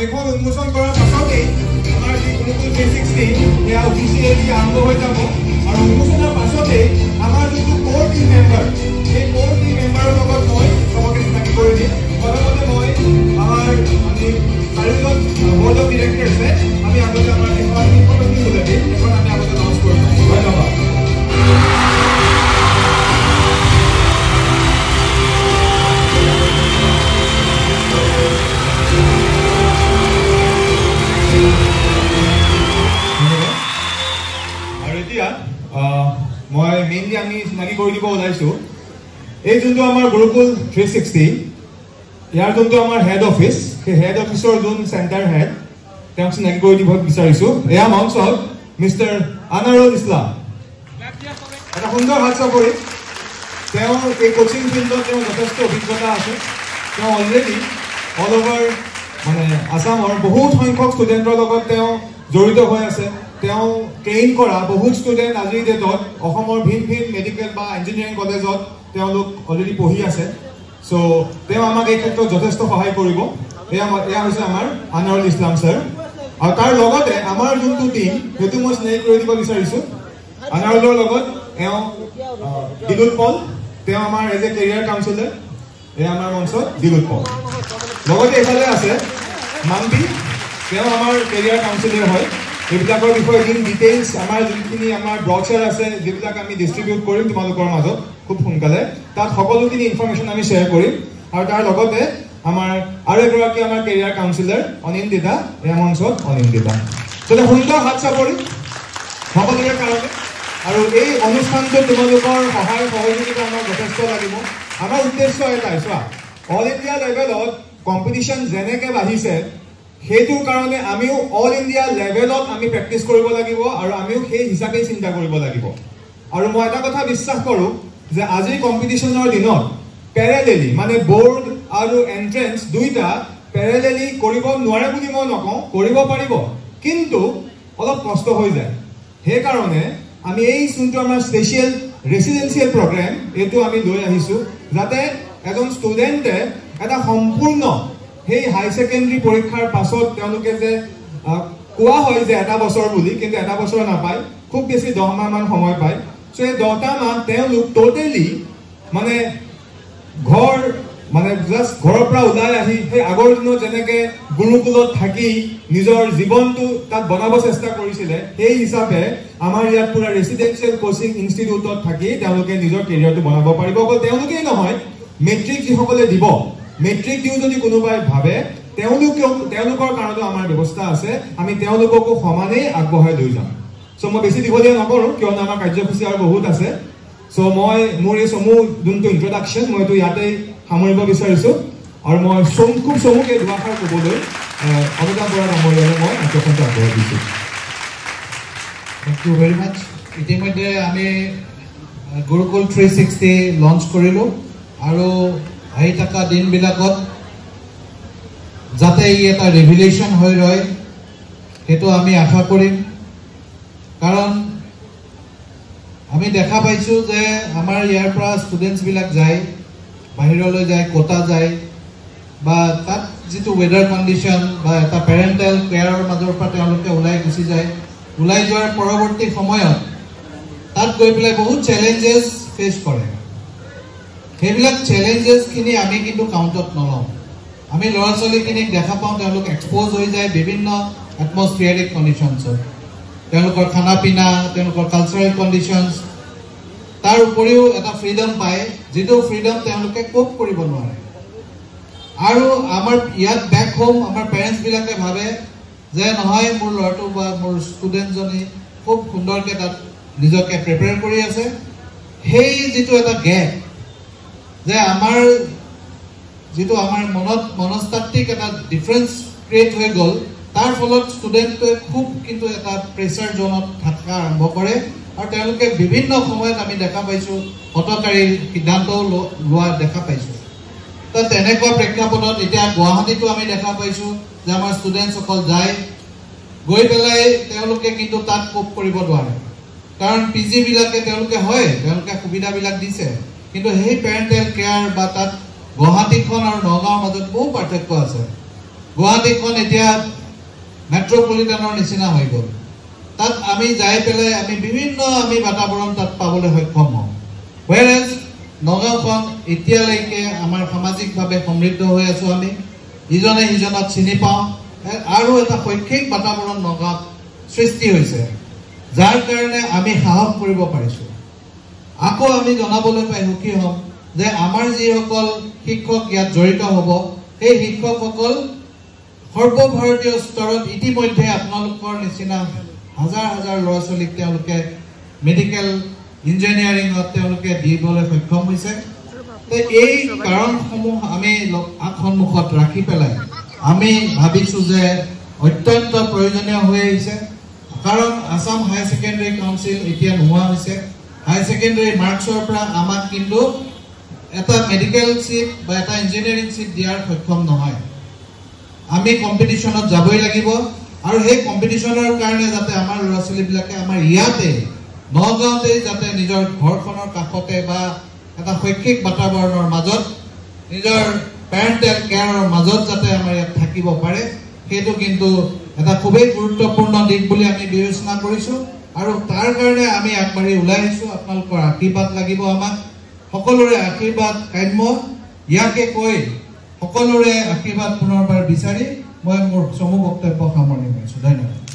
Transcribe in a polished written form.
এইখন উন্মোচন কৰাৰ পাছতেই আমাৰ যি গুৰুকুল 360 এয়া অফিচিয়েলি আৰম্ভ হৈ যাব আৰু উন্মোচনৰ পাছতেই আমাৰ যিটো কোৰ টিম মেম্বাৰ সেই কোৰ টিম মেম্বাৰৰ লগত মই চবকে চিনাকি কৰি দিম প্ৰথমতে মই আমাৰ আমি চাৰিজন বৰ্ড অফ ডিৰেক্টৰ আছে আমি আগতে আমাৰ এখন ইনফৰমেশ্যন ওলাই দিম এখন আমি আগতে লঞ্চ কৰিম ধন্যবাদ মই মেইনলি আমি চিনাকি কৰি দিব ওলাইছোঁ এই যোনটো আমাৰ গুৰুকুল 360 ইয়াৰ যোনটো আমাৰ হেড অফিচ সেই হেড অফিচৰ যোন চেণ্টাৰ হেড তেওঁক চিনাকি কৰি দিব বিচাৰিছোঁ এয়া মঞ্চত মিষ্টাৰ আনাৰুল ইছলাম এটা সুন্দৰ হাত চাপৰি তেওঁ এই কোচিং ফিল্ডত তেওঁ যথেষ্ট অভিজ্ঞতা আছে তেওঁ অলৰেডি অল অভাৰ মানে আসামৰ বহুত সংখ্যক ষ্টুডেণ্টৰ লগত তেওঁ জড়িত হৈ আছে তেওঁ ট্ৰেইন কৰা বহুত ষ্টুডেণ্ট আজিৰ ডেটত অসমৰ ভিন ভিন মেডিকেল বা ইঞ্জিনিয়াৰিং কলেজত তেওঁলোক অলৰেডি পঢ়ি আছে চ' তেওঁ আমাক এই ক্ষেত্ৰত যথেষ্ট সহায় কৰিব এয়া হৈছে আমাৰ আনাৰুল ইছলাম ছাৰ আৰু তাৰ লগতে আমাৰ যোনটো টিম সেইটো মই চিনাকি কৰি দিব বিচাৰিছোঁ আনাৰুলৰ লগত এওঁ দিলুৎ পল তেওঁ আমাৰ এজ এ কেৰিয়াৰ কাউন্সিলাৰ এয়া আমাৰ মঞ্চত দিলুৎ পল লগতে এইফালে আছে মাম্পি তেওঁ আমাৰ কেৰিয়াৰ কাউন্সিলাৰ হয় এইবিলাকৰ বিষয়ে ইন ডিটেইলছ আমাৰ যোনখিনি আমাৰ ব্ৰচাৰ আছে যিবিলাক আমি ডিষ্ট্ৰিবিউট কৰিম তোমালোকৰ মাজত খুব সোনকালে তাত সকলোখিনি ইনফৰমেশ্যন আমি শ্বেয়াৰ কৰিম আৰু তাৰ লগতে আমাৰ আৰু এগৰাকী আমাৰ কেৰিয়াৰ কাউন্সিলাৰ অনিন্দিতা এয়া মঞ্চত অনিন্দিতা গতিকে সুন্দৰ হাত চাপৰি সকলোৰে কাৰণে আৰু এই অনুষ্ঠানটোত তোমালোকৰ সহায় সহযোগিতা আমাক যথেষ্ট লাগিব আমাৰ উদ্দেশ্য এটাই চোৱা অল ইণ্ডিয়া লেভেলত কম্পিটিশ্যন যেনেকৈ বাঢ়িছে সেইটোৰ কাৰণে আমিও অল ইণ্ডিয়া লেভেলত আমি প্ৰেক্টিচ কৰিব লাগিব আৰু আমিও সেই হিচাপে চিন্তা কৰিব লাগিব আৰু মই এটা কথা বিশ্বাস কৰোঁ যে আজিৰ কম্পিটিশ্যনৰ দিনত পেৰেলেলি মানে বৰ্ড আৰু এণ্ট্ৰেন্স দুইটা পেৰেলেলি কৰিব নোৱাৰে বুলি মই নকওঁ কৰিব পাৰিব কিন্তু অলপ কষ্ট হৈ যায় সেইকাৰণে আমি এই যোনটো আমাৰ স্পেচিয়েল ৰেচিডেঞ্চিয়েল প্ৰগ্ৰেম এইটো আমি লৈ আহিছোঁ যাতে এজন ষ্টুডেণ্টে এটা সম্পূৰ্ণ সেই হাই ছেকেণ্ডেৰী পৰীক্ষাৰ পাছত তেওঁলোকে যে কোৱা হয় যে এটা বছৰ বুলি কিন্তু এটা বছৰ নাপায় খুব বেছি 10 মাহমান সময় পায় চ' এই 10টা মাহ তেওঁলোক টোটেলি মানে ঘৰ মানে জাষ্ট ঘৰৰ পৰা ওলাই আহি সেই আগৰ দিনত যেনেকৈ গুৰুকুলত থাকি নিজৰ জীৱনটো তাত বনাব চেষ্টা কৰিছিলে সেই হিচাপে আমাৰ ইয়াত পুৰা ৰেচিডেঞ্চিয়েল কোচিং ইনষ্টিটিউটত থাকি তেওঁলোকে নিজৰ কেৰিয়াৰটো বনাব পাৰিব অকল তেওঁলোকেই নহয় মেট্ৰিক যিসকলে দিব মেট্ৰিক দিও যদি কোনোবাই ভাবে তেওঁলোকৰ কাৰণেও আমাৰ ব্যৱস্থা আছে আমি তেওঁলোককো সমানেই আগবঢ়াই লৈ যাম চ' মই বেছি দীঘলীয়া নকৰোঁ কিয়নো আমাৰ কাৰ্যসূচী আৰু বহুত আছে চ' মই মোৰ এই চমু যোনটো ইন্ট্ৰডাকশ্যন মই এইটো ইয়াতেই সামৰিব বিচাৰিছোঁ আৰু মই খুব চমুকে দুআষাৰ ক'বলৈ অমিতাভ বৰা ডাঙৰীয়ালৈ মই আগ্ৰহটো আগবঢ়াই দিছোঁ থেংক ইউ ভেৰি মাছ ইতিমধ্যে আমি গুৰুকুল 360 লঞ্চ কৰিলোঁ আৰু আহি থকা দিনবিলাকত যাতে ই এটা ৰেভুলেশ্যন হৈ ৰয় সেইটো আমি আশা কৰিম কাৰণ আমি দেখা পাইছোঁ যে আমাৰ ইয়াৰ পৰা ষ্টুডেণ্টছবিলাক যায় বাহিৰলৈ যায় কোটা যায় বা তাত যিটো ৱেডাৰ কণ্ডিশ্যন বা এটা পেৰেণ্টেল কেয়াৰৰ মাজৰ পৰা তেওঁলোকে ওলাই গুচি যায় ওলাই যোৱাৰ পৰৱৰ্তী সময়ত তাত গৈ পেলাই বহুত চেলেঞ্জেছ ফেচ কৰে সেইবিলাক চেলেঞ্জেছখিনি আমি কিন্তু কাউণ্টত নলওঁ আমি ল'ৰা ছোৱালীখিনিক দেখা পাওঁ তেওঁলোক এক্সপ'জ হৈ যায় বিভিন্ন এটমছফিয়াৰিক কণ্ডিশ্যনছত তেওঁলোকৰ খানা পিনা তেওঁলোকৰ কালচাৰেল কণ্ডিশ্যনছ তাৰ উপৰিও এটা ফ্ৰীডম পায় যিটো ফ্ৰীডম তেওঁলোকে কোপ কৰিব নোৱাৰে আৰু আমাৰ ইয়াত বেক হোম আমাৰ পেৰেণ্টছবিলাকে ভাবে যে নহয় মোৰ ল'ৰাটো বা মোৰ ষ্টুডেণ্টজনী খুব সুন্দৰকৈ তাত নিজকে প্ৰিপেয়াৰ কৰি আছে সেই যিটো এটা গেপ যে আমাৰ যিটো আমাৰ মনস্তাত্ত্বিক এটা ডিফাৰেঞ্চ ক্ৰিয়েট হৈ গ'ল তাৰ ফলত ষ্টুডেণ্টে খুব কিন্তু এটা প্ৰেছাৰ জ'নত থকা আৰম্ভ কৰে আৰু তেওঁলোকে বিভিন্ন সময়ত আমি দেখা পাইছোঁ হঠকাৰী সিদ্ধান্ত লোৱা দেখা পাইছোঁ তো তেনেকুৱা প্ৰেক্ষাপটত এতিয়া গুৱাহাটীতো আমি দেখা পাইছোঁ যে আমাৰ ষ্টুডেণ্টসকল যায় গৈ পেলাই তেওঁলোকে কিন্তু তাত কোপ কৰিব নোৱাৰে কাৰণ পি জিবিলাকে তেওঁলোকে সুবিধাবিলাক দিছে কিন্তু সেই পেৰেণ্টেল কেয়াৰ বা তাত গুৱাহাটীখন আৰু নগাঁৱৰ মাজত বহু পাৰ্থক্য আছে গুৱাহাটীখন এতিয়া মেট্ৰপলিটানৰ নিচিনা হৈ গ'ল তাত আমি যাই পেলাই আমি বিভিন্ন আমি বাতাবৰণ তাত পাবলৈ সক্ষম হওঁ whereas নগাঁওখন এতিয়ালৈকে আমাৰ সামাজিকভাৱে সমৃদ্ধ হৈ আছো আমি ইজনে সিজনক চিনি পাওঁ আৰু এটা শৈক্ষিক বাতাবৰণ নগাঁৱত সৃষ্টি হৈছে যাৰ কাৰণে আমি সাহস কৰিব পাৰিছো আকৌ আমি জনাবলৈ পাই সুখী হ'ম যে আমাৰ যিসকল শিক্ষক ইয়াত জড়িত হ'ব সেই শিক্ষকসকল সৰ্বভাৰতীয় স্তৰত ইতিমধ্যে আপোনালোকৰ নিচিনা হাজাৰ হাজাৰ ল'ৰা ছোৱালীক তেওঁলোকে মেডিকেল ইঞ্জিনিয়াৰিঙত তেওঁলোকে দিবলৈ সক্ষম হৈছে এই কাৰণসমূহ আমি সন্মুখত ৰাখি পেলাই আমি ভাবিছো যে অত্যন্ত প্ৰয়োজনীয় হৈ আহিছে কাৰণ আসাম হাই সেকেন্ডাৰী কাউন্সিল এতিয়া নোহোৱা হৈছে হাই সেকেন্ডাৰী মাৰ্কছৰ পৰা আমাক কিন্তু এটা মেডিকেল সিট বা এটা ইঞ্জিনিয়াৰিং সিট দিয়াৰ সক্ষম নহয় আমি কম্পিটিশনত যাবই লাগিব আৰু সেই কম্পিটিশনৰ কাৰণে যাতে আমাৰ ল'ৰা ছোৱালীবিলাকে আমাৰ ইয়াতে নগাঁৱতে যাতে নিজৰ ঘৰখনৰ কাষতে বা এটা শৈক্ষিক বাতাবৰণৰ মাজত নিজৰ পেৰেণ্টেল কেয়াৰৰ মাজত যাতে আমাৰ ইয়াত থাকিব পাৰে সেইটো কিন্তু এটা খুবেই গুৰুত্বপূৰ্ণ দিশ বুলি আমি বিবেচনা কৰিছো আৰু তাৰ কাৰণে আমি আগবাঢ়ি ওলাই আহিছো আপোনালোকৰ আশীৰ্বাদ লাগিব আমাক সকলোৰে আশীৰ্বাদ কাম্য ইয়াকে কৈ সকলোৰে আশীৰ্বাদ পুনৰবাৰ বিচাৰি মই মোৰ চমু বক্তব্য সামৰণি মাৰিছো ধন্যবাদ